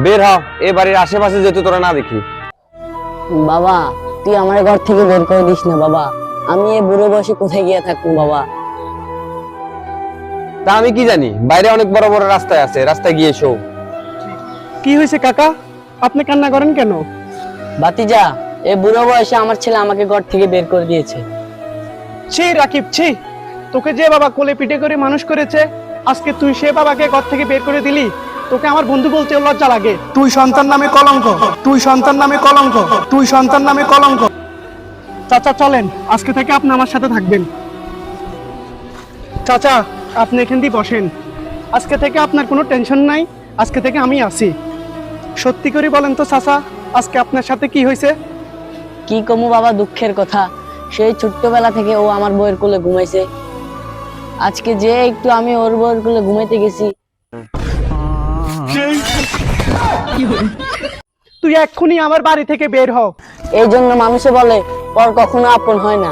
বের হ, এ বাড়ির আশেপাশে যেতে তোরা না দেখি। বাবা তুই আমার ঘর থেকে বের করে দিস না বাবা, আমি এই বুড়ো বয়সে কোথায় গিয়ে থাকবো বাবা। তা আমি কি জানি, বাইরে অনেক বড় বড় রাস্তায় আছে, রাস্তায় গিয়ে শো। কি হয়েছে কাকা, আপনি কান্না করেন কেন? ভাতিজা, এই বুড়ো বয়সে আমার ছেলে আমাকে ঘর থেকে বের করে দিয়েছে। ছি রাকিব ছি, তোকে যে বাবা কোলে পিঠে করে মানুষ করেছে, আজকে তুই সে বাবাকে ঘর থেকে বের করে দিলি। তোকে আমার বন্ধু বলতে লজ্জা লাগে। তুই সন্তান নামে কলঙ্ক, তুই সন্তান নামে কলঙ্ক, তুই সন্তান নামে কলঙ্ক। চাচা চলেন, আজকে থেকে আপনি আমার সাথে থাকবেন। চাচা আপনি এখান দিয়ে বসেন, আজকে থেকে আপনার কোনো টেনশন নাই, আজকে থেকে আমি আছি। সত্যি করে বলেন তো চাচা, আজকে আপনার সাথে কি হয়েছে? কি কমু বাবা, দুঃখের কথা। সেই ছোট্টবেলা থেকে ও আমার বউয়ের কোলে ঘুমাইছে, আজকে যে একটু আমি ওর বউয়ের কোলে ঘুমাইতে গেছি। তুই এক্ষুনি আমার বাড়ি থেকে বের হ। এই জন্য মানুষে বলে পর কখনো আপন হয় না।